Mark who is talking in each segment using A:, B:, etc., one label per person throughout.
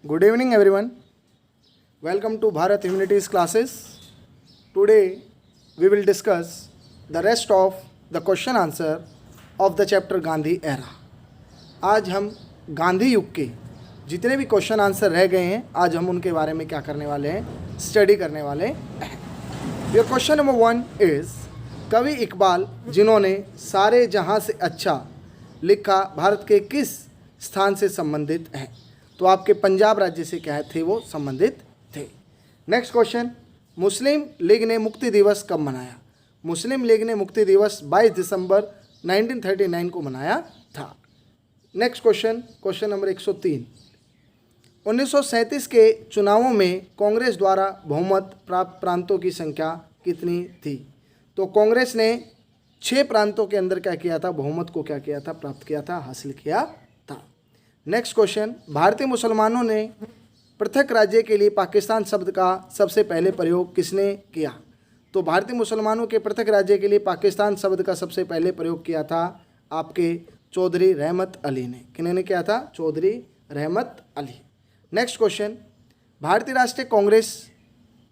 A: Good evening, everyone. Welcome to Bharat Humanities classes. Today, we will discuss the rest of the question answer of the chapter Gandhi era. आज हम गांधी युग के जितने भी question answer रह गए हैं, आज हम उनके बारे में क्या करने वाले हैं, स्टडी करने वाले हैं. योर क्वेश्चन नंबर 1 इज, कवि इकबाल जिन्होंने सारे जहां से अच्छा लिखा भारत के किस स्थान से संबंधित हैं? तो आपके पंजाब राज्य से क्या थे वो संबंधित थे. नेक्स्ट क्वेश्चन, मुस्लिम लीग ने मुक्ति दिवस कब मनाया? मुस्लिम लीग ने मुक्ति दिवस 22 दिसंबर 1939 को मनाया था. नेक्स्ट क्वेश्चन, क्वेश्चन नंबर 103, 1937 के चुनावों में कांग्रेस द्वारा बहुमत प्राप्त प्रांतों की संख्या कितनी थी? तो कांग्रेस ने 6 प्रांतों के अंदर क्या किया था? बहुमत को क्या किया था? प्राप्त किया था, हासिल किया था. नेक्स्ट क्वेश्चन, भारतीय मुसलमानों ने पृथक राज्य के लिए पाकिस्तान शब्द का सबसे पहले प्रयोग किसने किया? तो भारतीय मुसलमानों के पृथक राज्य के लिए पाकिस्तान शब्द का सबसे पहले प्रयोग किया था आपके चौधरी रहमत अली ने. किन्होंने किया था? चौधरी रहमत अली. नेक्स्ट क्वेश्चन, भारतीय राष्ट्रीय कांग्रेस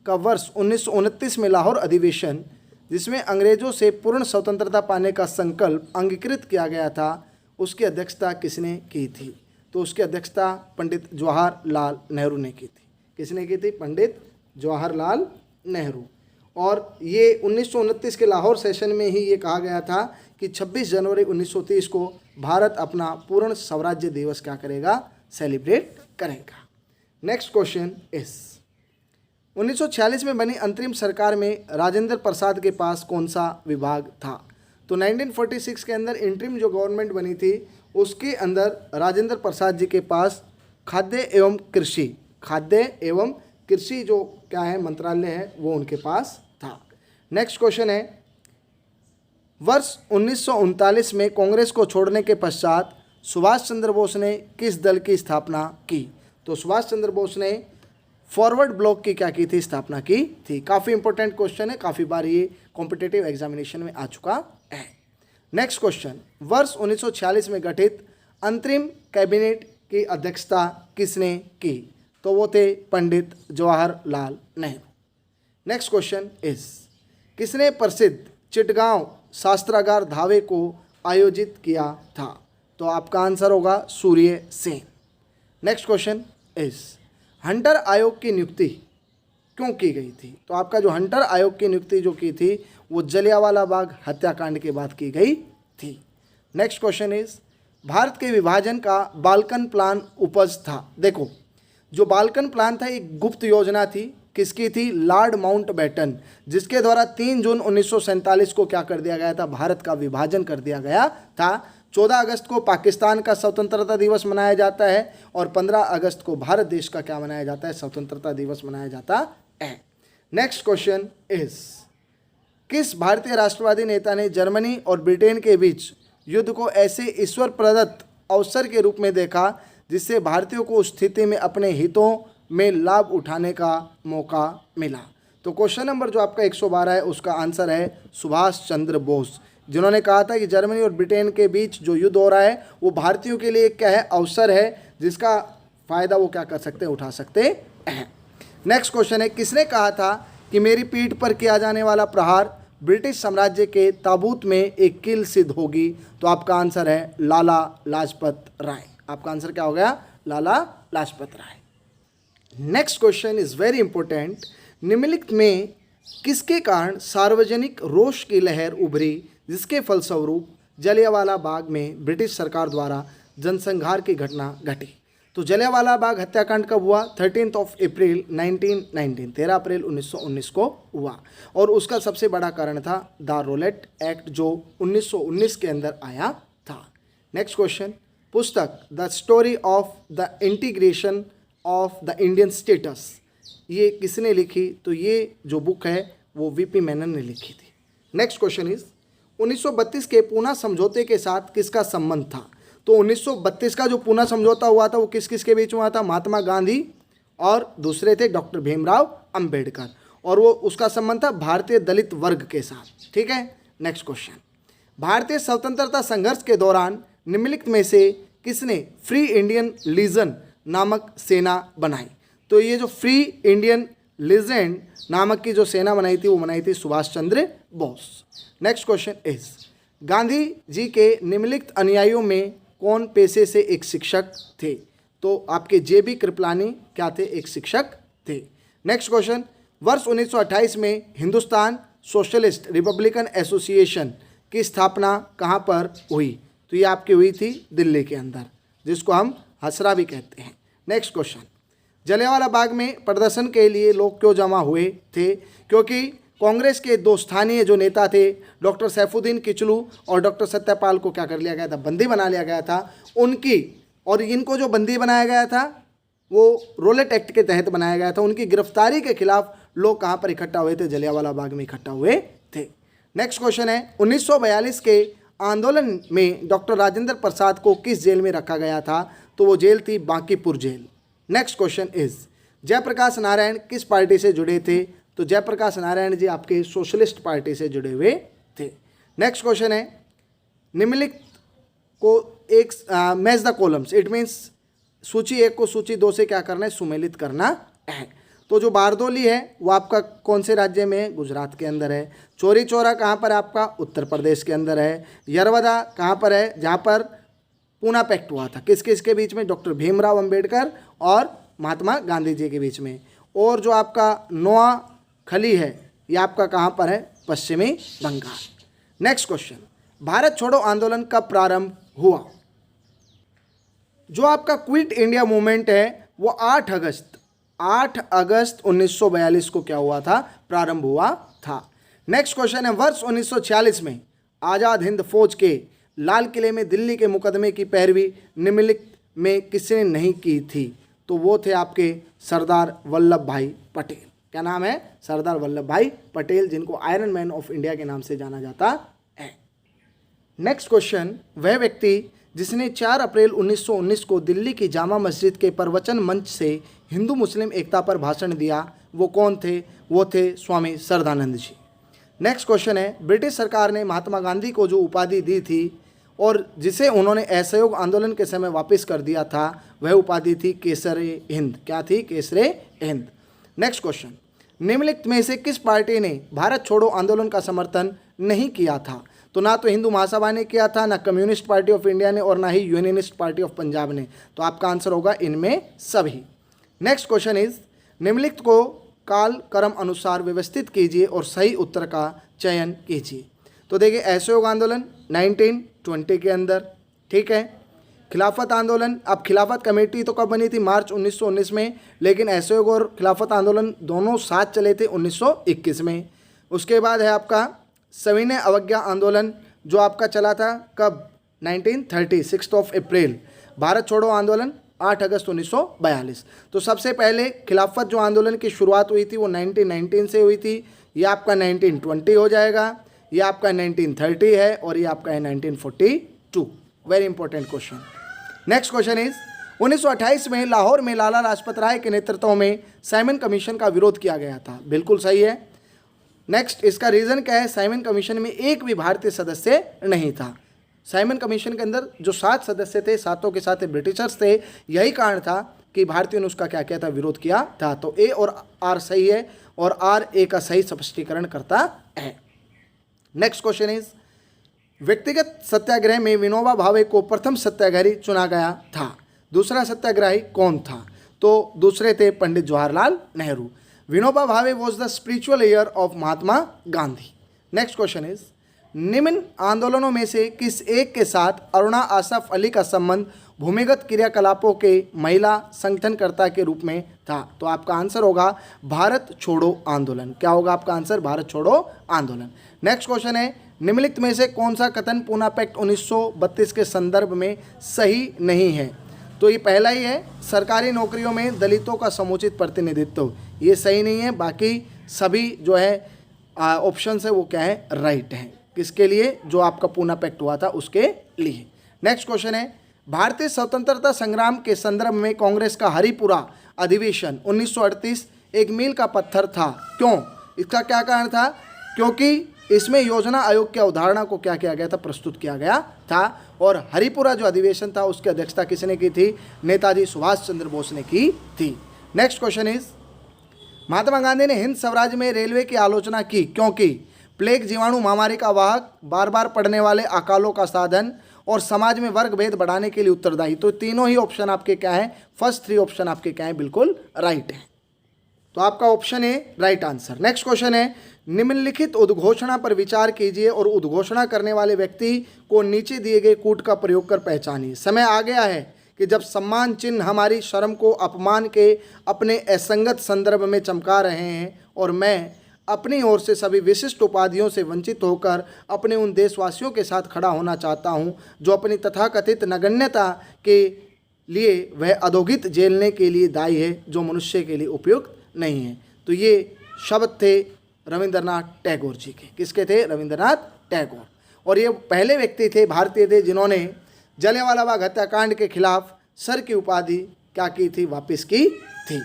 A: का वर्ष 1929 में लाहौर अधिवेशन, जिसमें अंग्रेजों से पूर्ण स्वतंत्रता पाने का संकल्प अंगीकृत किया गया था, उसकी अध्यक्षता किसने की थी? तो उसकी अध्यक्षता पंडित जवाहरलाल नेहरू ने की थी. किसने की थी? पंडित जवाहरलाल नेहरू. और ये 1929 के लाहौर सेशन में ही ये कहा गया था कि 26 जनवरी 1930 को भारत अपना पूर्ण स्वराज्य दिवस क्या करेगा? सेलिब्रेट करेगा. नेक्स्ट क्वेश्चन इज, 1946 में बनी अंतरिम सरकार में राजेंद्र प्रसाद के पास कौन सा विभाग था? तो 1946 के अंदर इंटरिम जो गवर्नमेंट बनी थी उसके अंदर राजेंद्र प्रसाद जी के पास खाद्य एवं कृषि जो क्या है मंत्रालय है वो उनके पास था. नेक्स्ट क्वेश्चन है, वर्ष 1939 में कांग्रेस को छोड़ने के पश्चात सुभाष चंद्र बोस ने किस दल की स्थापना की? तो सुभाष चंद्र बोस ने फॉरवर्ड ब्लॉक की क्या की थी? स्थापना की थी. काफ़ी इंपॉर्टेंट क्वेश्चन है, काफ़ी बार ये कॉम्पिटिटिव एग्जामिनेशन में आ चुका है. नेक्स्ट क्वेश्चन, वर्ष 1946 में गठित अंतरिम कैबिनेट की अध्यक्षता किसने की? तो वो थे Pandit Jawaharlal Nehru. Next question is, किसने प्रसिद्ध चिटगांव शास्त्रागार धावे को आयोजित किया था? तो आपका आंसर होगा Surya Sen. Next question is, Hunter आयोग की नियुक्ति क्यों की गई थी? तो आपका जो हंटर आयोग की नियुक्ति जो की थी वो जलियांवाला बाग हत्याकांड के बाद की गई थी. नेक्स्ट क्वेश्चन इज, भारत के विभाजन का बाल्कन प्लान उपज था. देखो, जो बाल्कन प्लान था एक गुप्त योजना थी. किसकी थी? लॉर्ड माउंटबेटन, जिसके द्वारा 3 जून 1947 को क्या कर दिया गया था? भारत का विभाजन कर दिया गया था. 14 अगस्त को पाकिस्तान का स्वतंत्रता दिवस मनाया जाता है और 15 अगस्त को भारत देश का क्या मनाया जाता है? स्वतंत्रता दिवस मनाया जाता है. नेक्स्ट क्वेश्चन इज, किस भारतीय राष्ट्रवादी नेता ने जर्मनी और ब्रिटेन के बीच युद्ध को ऐसे ईश्वर प्रदत्त अवसर के रूप में देखा जिससे भारतीयों को उस स्थिति में अपने हितों में लाभ उठाने का मौका मिला? तो क्वेश्चन नंबर जो आपका 112 है उसका आंसर है सुभाष चंद्र बोस, जिन्होंने कहा था कि जर्मनी और ब्रिटेन के बीच जो युद्ध हो रहा है वो भारतीयों के लिए क्या है? अवसर है, जिसका फ़ायदा वो क्या कर सकते हैं? उठा सकते हैं. नेक्स्ट क्वेश्चन है, किसने कहा था कि मेरी पीठ पर किया जाने वाला प्रहार ब्रिटिश साम्राज्य के ताबूत में एक कील सिद्ध होगी? तो आपका आंसर है लाला लाजपत राय. आपका आंसर क्या हो गया? Lala Lajpat Rai. Next question is very important, निम्नलिखित में किसके कारण सार्वजनिक रोष की लहर उभरी जिसके फलस्वरूप जलियांवाला बाग में ब्रिटिश सरकार द्वारा जनसंहार की घटना घटी? तो जलियांवाला बाग हत्याकांड कब हुआ? 13 अप्रैल 1919, 13 अप्रैल 1919 को हुआ. और उसका सबसे बड़ा कारण था द रोलेट एक्ट जो 1919 के अंदर आया था. नेक्स्ट क्वेश्चन, पुस्तक the story of the integration of the Indian status ये किसने लिखी? तो ये जो बुक है वो वीपी मेनन ने लिखी थी. नेक्स्ट क्वेश्चन इज, 1932 के पूना समझौते के साथ किसका संबंध था? तो 1932 का जो पूना समझौता हुआ था वो किस किस के बीच हुआ था? महात्मा गांधी और दूसरे थे डॉक्टर भीमराव अंबेडकर, और वो उसका संबंध था भारतीय दलित वर्ग के साथ. ठीक है. नेक्स्ट क्वेश्चन, भारतीय स्वतंत्रता संघर्ष के दौरान निम्नलिखित में से किसने फ्री इंडियन लीजन नामक सेना बनाई। तो ये जो फ्री इंडियन लीजेंड नामक की जो सेना बनाई थी वो बनाई थी Subhash Chandra Bose. Next question is, Gandhi ji के निम्नलिखित अनुयायियों में कौन पेशे से एक शिक्षक थे? तो आपके जेबी कृपलानी क्या थे? एक शिक्षक थे। नेक्स्ट क्वेश्चन, वर्ष 1928 में हिंदुस्तान सोशलिस्ट रिपब्लिकन एसोसिएशन की स्थापना कहाँ पर हुई? तो ये आपकी हुई थी दिल्ली के अंदर, जिसको हम हसरा भी कहते हैं। नेक्स्ट क्वेश्चन, जलियांवाला बाग में प्रदर्शन के लिए लोग क्यों जमा हुए थे? क्योंकि कांग्रेस के दो स्थानीय जो नेता थे, डॉक्टर सैफुद्दीन किचलू और डॉक्टर सत्यपाल को क्या कर लिया गया था? बंदी बना लिया गया था। उनकी और इनको जो बंदी बनाया गया था वो रोलेट एक्ट के तहत बनाया गया था। उनकी गिरफ्तारी के खिलाफ लोग कहाँ पर इकट्ठा हुए थे? जलियांवाला बाग में इकट्ठा हुए थे। नेक्स्ट क्वेश्चन है, 1942 के आंदोलन में डॉक्टर राजेंद्र प्रसाद को किस जेल में रखा गया था? तो वो जेल थी बांकीपुर जेल। Next question is, Jayaprakash Narayan किस पार्टी से जुड़े थे? तो जयप्रकाश नारायण जी आपके सोशलिस्ट पार्टी से जुड़े हुए थे। नेक्स्ट क्वेश्चन है, निम्नलिखित को एक match the columns, it means सूची 1 को सूची 2 से क्या करना है? सुमेलित करना है। तो जो बारदोली है वो आपका कौन से राज्य में है? गुजरात के अंदर है। चौरी चौरा कहाँ पर है? आपका उत्तर प्रदेश के अंदर है। यरवदा कहाँ पर है? जहाँ पर पूना पैक्ट हुआ था। किस किस के बीच में? डॉक्टर भीमराव अंबेडकर और महात्मा गांधी जी के बीच में। और जो आपका नोआखली है ये आपका कहाँ पर है? पश्चिमी बंगाल। नेक्स्ट क्वेश्चन, भारत छोड़ो आंदोलन कब प्रारंभ हुआ? जो आपका क्विट इंडिया मूवमेंट है वो 8 अगस्त 1942 को क्या हुआ था? प्रारंभ हुआ था। नेक्स्ट क्वेश्चन है, वर्ष 1946 में आज़ाद हिंद फौज के लाल किले में दिल्ली के मुकदमे की पैरवी निम्नलिखित में किसने नहीं की थी? तो वो थे आपके सरदार वल्लभ भाई पटेल। क्या नाम है? सरदार वल्लभ भाई पटेल, जिनको आयरन मैन ऑफ इंडिया के नाम से जाना जाता है। नेक्स्ट क्वेश्चन, वह व्यक्ति जिसने 4 अप्रैल 1919 को दिल्ली की जामा मस्जिद के प्रवचन मंच से हिंदू मुस्लिम एकता पर भाषण दिया वो कौन थे? वो थे स्वामी श्रद्धानंद जी। नेक्स्ट क्वेश्चन है, ब्रिटिश सरकार ने महात्मा गांधी को जो उपाधि दी थी और जिसे उन्होंने असहयोग आंदोलन के समय वापस कर दिया था वह उपाधि थी केसरे हिंद। क्या थी? केसरे हिंद। नेक्स्ट क्वेश्चन, निम्नलिखित में से किस पार्टी ने भारत छोड़ो आंदोलन का समर्थन नहीं किया था? तो ना तो हिंदू महासभा ने किया था, ना कम्युनिस्ट पार्टी ऑफ इंडिया ने, और ना ही यूनियनिस्ट पार्टी ऑफ पंजाब ने। तो आपका आंसर होगा इनमें सभी। नेक्स्ट क्वेश्चन इज, निम्नलिखित को काल क्रम अनुसार व्यवस्थित कीजिए और सही उत्तर का चयन कीजिए। तो देखिए, असहयोग आंदोलन 1920 के अंदर, ठीक है। खिलाफत आंदोलन, अब खिलाफत कमेटी तो कब बनी थी? मार्च 1919 में, लेकिन असहयोग और खिलाफत आंदोलन दोनों साथ चले थे 1921 में। उसके बाद है आपका सविनय अवज्ञा आंदोलन जो आपका चला था कब? 1930, 6 अप्रैल। भारत छोड़ो आंदोलन 8 अगस्त 1942। तो सबसे पहले खिलाफत जो आंदोलन की शुरुआत हुई थी वो 1919 से हुई थी। ये आपका 1920 हो जाएगा, ये आपका 1930 है और ये आपका है 1942। Very important question. Next question is, 1928 में लाहौर में लाला लाजपत राय के नेतृत्व में साइमन कमीशन का विरोध किया गया था। बिल्कुल सही है। नेक्स्ट, इसका रीज़न क्या है? साइमन कमीशन में एक भी भारतीय सदस्य नहीं था। साइमन कमीशन के अंदर जो 7 सदस्य थे, सातों के साथ ब्रिटिशर्स थे। यही कारण था कि भारतीयों ने उसका क्या किया था? विरोध किया था। तो ए और आर सही है और आर ए का सही स्पष्टीकरण करता है। नेक्स्ट क्वेश्चन इज, व्यक्तिगत सत्याग्रह में विनोबा भावे को प्रथम सत्याग्रही चुना गया था। दूसरा सत्याग्रही कौन था? तो दूसरे थे Pandit Jawaharlal Nehru. Vinoba Bhave was the spiritual year of Mahatma Gandhi. Next question is, निम्न आंदोलनों में से किस एक के साथ अरुणा आसफ अली का संबंध भूमिगत क्रियाकलापों के महिला संगठनकर्ता के रूप में था? तो आपका आंसर होगा भारत छोड़ो आंदोलन। क्या होगा आपका आंसर? भारत छोड़ो आंदोलन। नेक्स्ट क्वेश्चन है, निम्नलिखित में से कौन सा कथन पूना पैक्ट 1932 के संदर्भ में सही नहीं है? तो ये पहला ही है, सरकारी नौकरियों में दलितों का समुचित प्रतिनिधित्व। ये सही नहीं है। बाकी सभी जो है ऑप्शन है वो क्या है? राइट है। किसके लिए? जो आपका पूना पैक्ट हुआ था उसके लिए। नेक्स्ट क्वेश्चन है, भारतीय स्वतंत्रता संग्राम के संदर्भ में कांग्रेस का हरिपुरा अधिवेशन 1938 एक मील का पत्थर था। क्यों? इसका क्या कारण था? क्योंकि इसमें योजना आयोग की अवधारणा को क्या किया गया था, प्रस्तुत किया गया था। और हरिपुरा जो अधिवेशन था उसकी अध्यक्षता किसने की थी, नेताजी सुभाष चंद्र बोस ने की थी। Next question is, Mahatma Gandhi ने हिंद स्वराज में रेलवे की आलोचना की क्योंकि प्लेग जीवाणु महामारी का वाहक, बार बार पड़ने वाले अकालों का साधन और समाज में वर्ग भेद बढ़ाने के लिए उत्तरदायी। तो तीनों ही ऑप्शन आपके क्या है, फर्स्ट 3 ऑप्शन आपके क्या है, बिल्कुल राइट है। तो आपका option A right answer. Next question है, निम्नलिखित उद्घोषणा पर विचार कीजिए और उद्घोषणा करने वाले व्यक्ति को नीचे दिए गए कूट का प्रयोग कर पहचानिए। समय आ गया है कि जब सम्मान चिन्ह हमारी शर्म को अपमान के अपने असंगत संदर्भ में चमका रहे हैं और मैं अपनी ओर से सभी विशिष्ट उपाधियों से वंचित होकर अपने उन देशवासियों के साथ खड़ा होना चाहता हूं जो अपनी तथाकथित नगण्यता के लिए वह अधोगित झेलने के लिए दायी है जो मनुष्य के लिए उपयुक्त नहीं है। तो ये शब्द थे रविंद्रनाथ टैगोर जी के। किसके थे, रविंद्रनाथ टैगोर। और ये पहले व्यक्ति थे, भारतीय थे, जिन्होंने जलियांवाला बाग हत्याकांड के खिलाफ सर की उपाधि क्या की थी, वापस की थी।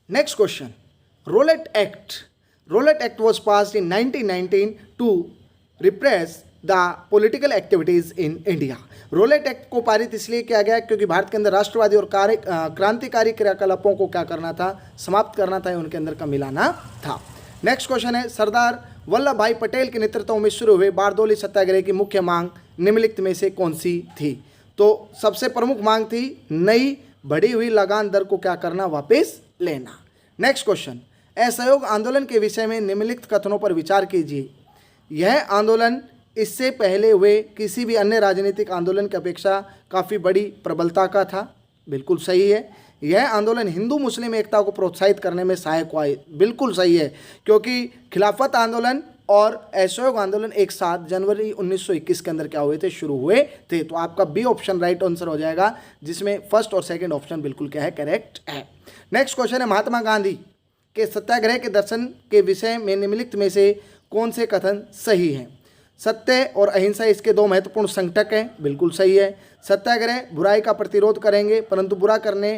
A: Next question, Rowlatt act. Rowlatt act was passed in 1919 to repress the political activities in India. Rowlatt act को पारित इसलिए किया गया क्योंकि भारत के अंदर राष्ट्रवादी और क्रांतिकारी क्रियाकलापों को क्या करना था, समाप्त करना था, उनके अंदर का मिलाना था। नेक्स्ट क्वेश्चन है, सरदार वल्लभ भाई पटेल के नेतृत्व में शुरू हुए बारदोली सत्याग्रह की मुख्य मांग निम्नलिखित में से कौन सी थी। तो सबसे प्रमुख मांग थी नई बढ़ी हुई लगान दर को क्या करना, वापस लेना। नेक्स्ट क्वेश्चन, असहयोग आंदोलन के विषय में निम्नलिखित कथनों पर विचार कीजिए। यह आंदोलन इससे पहले हुए किसी भी अन्य राजनीतिक आंदोलन की अपेक्षा काफ़ी बड़ी प्रबलता का था, बिल्कुल सही है। यह आंदोलन हिंदू मुस्लिम एकता को प्रोत्साहित करने में सहायक हुआ, बिल्कुल सही है, क्योंकि खिलाफत आंदोलन और असहयोग आंदोलन एक साथ जनवरी 1921 के अंदर क्या हुए थे, शुरू हुए थे। तो आपका बी ऑप्शन राइट आंसर हो जाएगा, जिसमें फर्स्ट और सेकंड ऑप्शन बिल्कुल क्या है, करेक्ट है। नेक्स्ट क्वेश्चन है, महात्मा गांधी के सत्याग्रह के दर्शन के विषय में निम्नलिखित में से कौन से कथन सही हैं। सत्य और अहिंसा इसके 2 महत्वपूर्ण संकटक हैं, बिल्कुल सही है। सत्याग्रह बुराई का प्रतिरोध करेंगे परंतु बुरा करने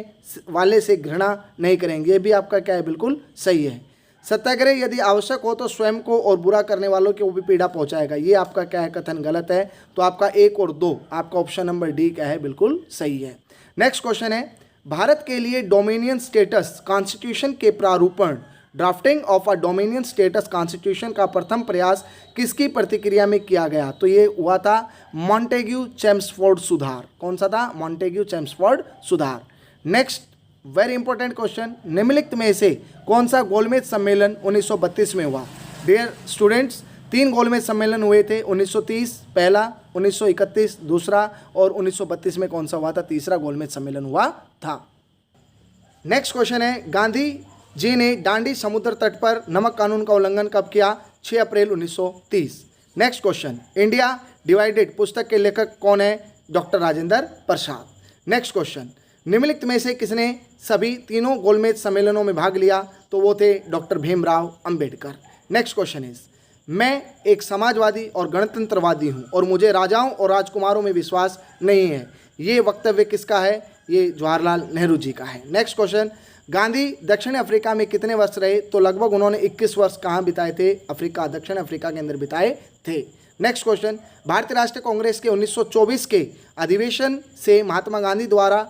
A: वाले से घृणा नहीं करेंगे, ये भी आपका क्या है, बिल्कुल सही है। सत्याग्रह यदि आवश्यक हो तो स्वयं को और बुरा करने वालों को भी पीड़ा पहुंचाएगा, ये आपका क्या है, कथन गलत है। तो आपका 1 और 2 आपका ऑप्शन नंबर डी क्या है, बिल्कुल सही है। नेक्स्ट क्वेश्चन है, भारत के लिए डोमिनियन स्टेटस कॉन्स्टिट्यूशन के प्रारूपण drafting of a dominion status constitution का प्रथम प्रयास किसकी प्रतिक्रिया में किया गया। तो ये हुआ था मॉन्टेग्यू चेम्सफोर्ड सुधार। कौन सा था, मॉन्टेग्यू चेम्सफोर्ड सुधार। नेक्स्ट वेरी इंपॉर्टेंट क्वेश्चन, निम्नलिखित में से कौन सा गोलमेज सम्मेलन 1932 में हुआ। डियर स्टूडेंट्स, 3 गोलमेज सम्मेलन हुए थे, 1930 पहला, 1931 दूसरा और 1932 में कौन सा हुआ था, तीसरा गोलमेज सम्मेलन हुआ था। नेक्स्ट क्वेश्चन है, गांधी जी ने दांडी समुद्र तट पर नमक कानून का उल्लंघन कब किया, 6 अप्रैल 1930। नेक्स्ट क्वेश्चन, इंडिया डिवाइडेड पुस्तक के लेखक कौन है, doctor Rajendra Prasad. Next question, निम्नलिखित में से किसने सभी तीनों गोलमेज सम्मेलनों में भाग लिया। तो वो थे doctor Bhimrao Ambedkar. Next question is, मैं एक समाजवादी और गणतंत्रवादी हूँ और मुझे राजाओं और राजकुमारों में विश्वास नहीं है। ये वक्तव्य किसका है, ये जवाहरलाल नेहरू जी का है। नेक्स्ट क्वेश्चन, गांधी दक्षिण अफ्रीका में कितने वर्ष रहे। तो लगभग उन्होंने 21 वर्ष कहाँ बिताए थे, अफ्रीका, दक्षिण अफ्रीका के अंदर बिताए थे। नेक्स्ट क्वेश्चन, भारतीय राष्ट्रीय कांग्रेस के 1924 के अधिवेशन से महात्मा गांधी द्वारा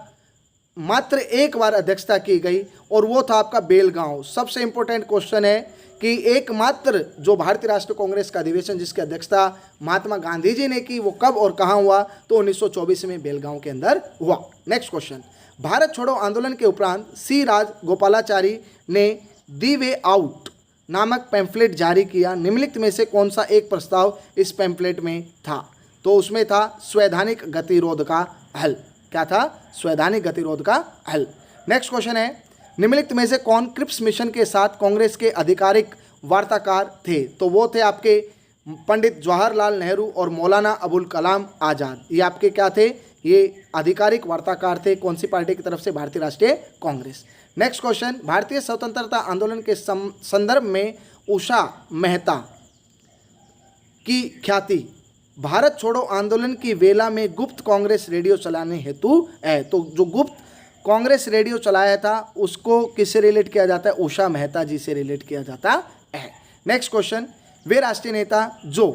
A: मात्र 1 बार अध्यक्षता की गई और वो था आपका बेलगांव। सबसे इंपॉर्टेंट क्वेश्चन है कि एकमात्र जो भारतीय राष्ट्रीय कांग्रेस का अधिवेशन जिसकी अध्यक्षता महात्मा गांधी जी ने की, वो कब और कहाँ हुआ। तो 1924 में बेलगांव के अंदर हुआ। नेक्स्ट क्वेश्चन, भारत छोड़ो आंदोलन के उपरांत सी राज गोपालाचारी ने दी वे आउट नामक पैम्फलेट जारी किया। निम्नलिखित में से कौन सा एक प्रस्ताव इस पैम्फलेट में था। तो उसमें था स्वैधानिक गतिरोध का हल। क्या था, स्वैधानिक गतिरोध का हल। नेक्स्ट क्वेश्चन है, निम्नलिखित में से कौन क्रिप्स मिशन के साथ कांग्रेस के आधिकारिक वार्ताकार थे। तो वो थे आपके पंडित जवाहरलाल नेहरू और मौलाना अबुल कलाम आज़ाद। ये आपके क्या थे, ये आधिकारिक वार्ताकार थे। कौन सी पार्टी की तरफ से, भारतीय राष्ट्रीय कांग्रेस। नेक्स्ट क्वेश्चन, भारतीय स्वतंत्रता आंदोलन के संदर्भ में उषा मेहता की ख्याति भारत छोड़ो आंदोलन की वेला में गुप्त कांग्रेस रेडियो चलाने हेतु है। तो जो गुप्त कांग्रेस रेडियो चलाया था उसको किससे रिलेट किया जाता है, उषा मेहता जी से रिलेट किया जाता है। नेक्स्ट क्वेश्चन, वे राष्ट्रीय नेता जो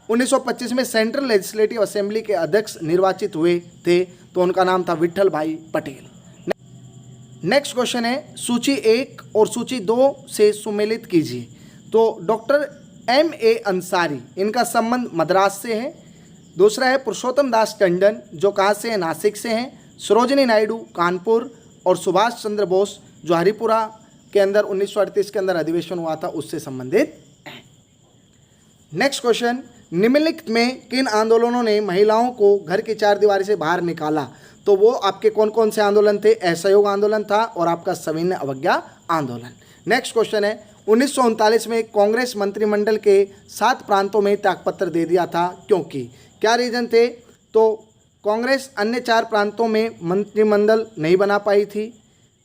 A: 1925 में सेंट्रल लेजिस्लेटिव असेंबली के अध्यक्ष निर्वाचित हुए थे, तो उनका नाम था विट्ठल भाई पटेल। नेक्स्ट क्वेश्चन है, सूची 1 और सूची 2 से सुमेलित कीजिए। तो डॉक्टर M.A. अंसारी, इनका संबंध मद्रास से है। दूसरा है पुरुषोत्तम दास टंडन, जो कहाँ से हैं, नासिक से हैं। सरोजिनी नायडू कानपुर, और सुभाष चंद्र बोस जो हरिपुरा के अंदर 1938 के अंदर अधिवेशन हुआ था उससे संबंधित है। नेक्स्ट क्वेश्चन, निम्नलिखित में किन आंदोलनों ने महिलाओं को घर की चारदीवारी से बाहर निकाला? तो वो आपके कौन कौन से आंदोलन थे? असहयोग आंदोलन था और आपका सविनय अवज्ञा आंदोलन। नेक्स्ट क्वेश्चन है, 1939 में कांग्रेस मंत्रिमंडल के 7 प्रांतों में त्यागपत्र दे दिया था, क्योंकि क्या रीजन थे? तो कांग्रेस अन्य 4 प्रांतों में मंत्रिमंडल नहीं बना पाई थी।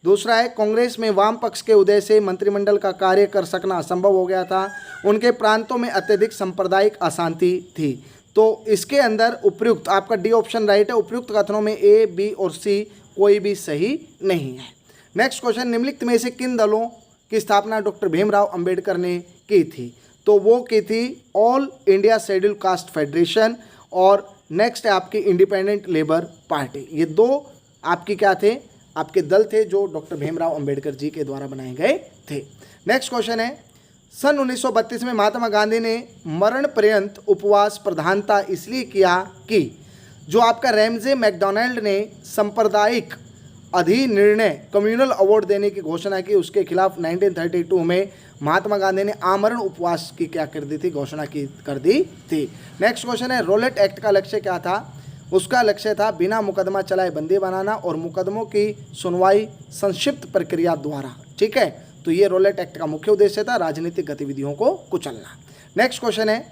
A: दूसरा है, कांग्रेस में वाम पक्ष के उदय से मंत्रिमंडल का कार्य कर सकना असंभव हो गया था। उनके प्रांतों में अत्यधिक सांप्रदायिक अशांति थी। तो इसके अंदर उपयुक्त आपका डी ऑप्शन राइट है। उपयुक्त कथनों में ए, बी और सी कोई भी सही नहीं है। नेक्स्ट क्वेश्चन, निम्नलिखित में से किन दलों की स्थापना डॉक्टर भीमराव अंबेडकर ने की थी? तो वो की थी all India schedule caste federation, और नेक्स्ट है आपकी इंडिपेंडेंट लेबर पार्टी। ये 2 आपकी क्या थे? आपके दल थे जो डॉक्टर भीमराव अंबेडकर जी के द्वारा बनाए गए थे। नेक्स्ट क्वेश्चन है, सन 1932 में महात्मा गांधी ने मरण पर्यंत उपवास प्रधानता इसलिए किया कि जो आपका रैमजे मैकडोनाल्ड ने सांप्रदायिक अधिनिर्णय कम्युनल अवार्ड देने की घोषणा की, उसके खिलाफ 1932 में महात्मा गांधी ने आमरण उपवास की क्या कर दी थी? घोषणा की कर दी थी। नेक्स्ट क्वेश्चन है, रोलेट एक्ट का लक्ष्य क्या था? उसका लक्ष्य था बिना मुकदमा चलाए बंदी बनाना और मुकदमों की सुनवाई संक्षिप्त प्रक्रिया द्वारा। ठीक है, तो ये रोलेट एक्ट का मुख्य उद्देश्य था, राजनीतिक गतिविधियों को कुचलना। नेक्स्ट क्वेश्चन है,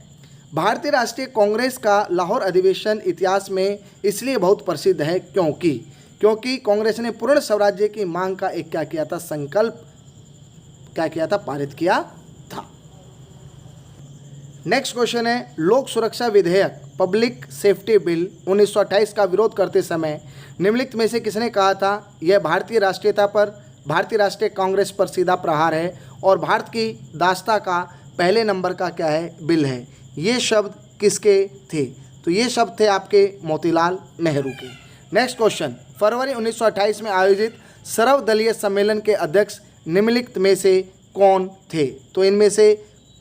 A: भारतीय राष्ट्रीय कांग्रेस का लाहौर अधिवेशन इतिहास में इसलिए बहुत प्रसिद्ध है क्योंकि कांग्रेस ने पूर्ण स्वराज्य की मांग का एक क्या किया था? संकल्प क्या किया था? पारित किया था। नेक्स्ट क्वेश्चन है, लोक सुरक्षा विधेयक पब्लिक सेफ्टी बिल 1928 का विरोध करते समय निम्नलिखित में से किसने कहा था यह भारतीय राष्ट्रीय कांग्रेस पर सीधा प्रहार है और भारत की दास्ता का पहले नंबर का क्या है? बिल है। ये शब्द किसके थे? तो ये शब्द थे आपके मोतीलाल नेहरू के। नेक्स्ट क्वेश्चन, फरवरी 1928 में आयोजित सर्वदलीय सम्मेलन के अध्यक्ष निम्नलिखित में से कौन थे? तो इनमें से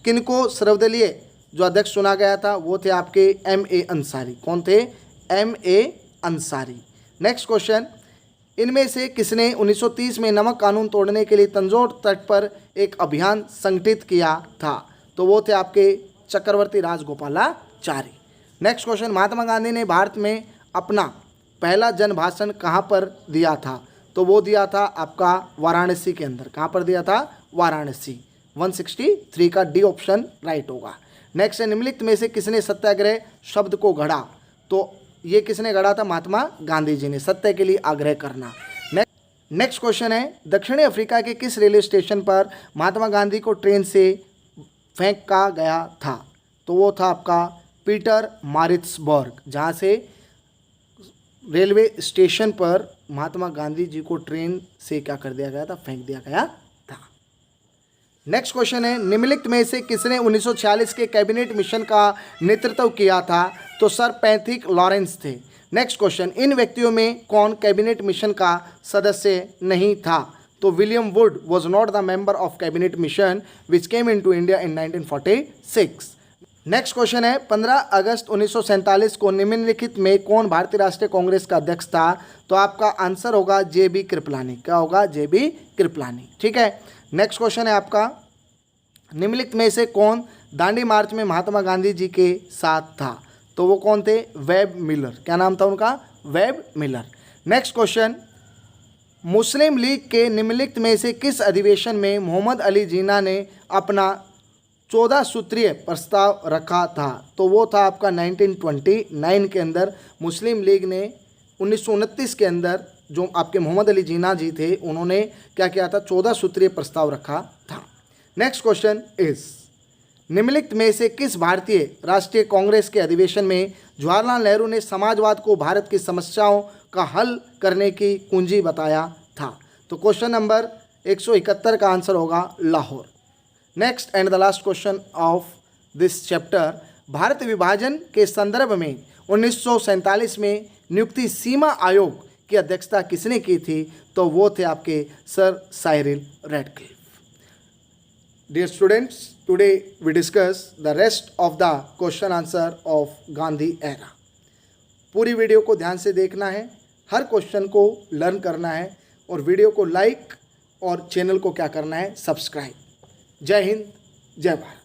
A: किनको सर्वदलीय जो अध्यक्ष चुना गया था वो थे आपके M.A. अंसारी। कौन थे? M.A. अंसारी। नेक्स्ट क्वेश्चन, इनमें से किसने 1930 में नमक कानून तोड़ने के लिए तंजौर तट पर एक अभियान संगठित किया था? तो वो थे आपके चक्रवर्ती राजगोपालाचारी। नेक्स्ट क्वेश्चन, महात्मा गांधी ने भारत में अपना पहला जन भाषण कहाँ पर दिया था? तो वो दिया था आपका वाराणसी के अंदर। कहाँ पर दिया था? वाराणसी। 163 का डी ऑप्शन राइट होगा। नेक्स्ट है, निम्नलिखित में से किसने सत्याग्रह शब्द को गढ़ा? तो ये किसने गढ़ा था? महात्मा गांधी जी ने। सत्य के लिए आग्रह करना। नेक्स्ट क्वेश्चन है, दक्षिणी अफ्रीका के किस रेलवे स्टेशन पर महात्मा गांधी को ट्रेन से फेंका गया था? तो वो था आपका पीटर मारिट्सबर्ग, जहाँ से रेलवे स्टेशन पर महात्मा गांधी जी को ट्रेन से क्या कर दिया गया था? फेंक दिया गया था। नेक्स्ट क्वेश्चन है, निम्नलिखित में से किसने 1946 के कैबिनेट मिशन का नेतृत्व किया था? तो सर पैथिक लॉरेंस थे। नेक्स्ट क्वेश्चन, इन व्यक्तियों में कौन कैबिनेट मिशन का सदस्य नहीं था? तो William Wood was not the member of cabinet mission which came in to India in 1946। Next question है, 15 अगस्त 1947 को निम्नलिखित में कौन भारतीय राष्ट्रीय कांग्रेस का अध्यक्ष था? तो आपका आंसर होगा JB कृपलानी। क्या होगा? JB कृपलानी। ठीक है। नेक्स्ट क्वेश्चन है आपका, निम्नलिखित में से कौन दांडी मार्च में महात्मा गांधी जी के साथ था? तो वो कौन थे? Web Miller. क्या नाम था उनका? Web Miller. नेक्स्ट क्वेश्चन, मुस्लिम लीग के निम्नलिखित में से किस अधिवेशन में मोहम्मद अली जिन्ना ने अपना 14 सूत्रीय प्रस्ताव रखा था? तो वो था आपका 1929 के अंदर। मुस्लिम लीग ने 1929 के अंदर जो आपके मोहम्मद अली जिन्ना जी थे उन्होंने क्या किया था? 14 सूत्रीय प्रस्ताव रखा था। नेक्स्ट क्वेश्चन इज, निम्नलिखित में से किस भारतीय राष्ट्रीय कांग्रेस के अधिवेशन में जवाहरलाल नेहरू ने समाजवाद को भारत की समस्याओं का हल करने की कुंजी बताया था? तो क्वेश्चन नंबर 171 का आंसर होगा Lahore. Next and the last question of this chapter, Bharat विभाजन के संदर्भ में 1947 में नियुक्ति सीमा आयोग की अध्यक्षता किसने की थी? तो वो थे आपके sir Cyril Radcliffe. Dear students, today we discuss the rest of the question answer of Gandhi era. पूरी वीडियो को ध्यान से देखना है, हर क्वेश्चन को लर्न करना है और वीडियो को लाइक और चैनल को क्या करना है, सब्सक्राइब। जय हिंद, जय भारत।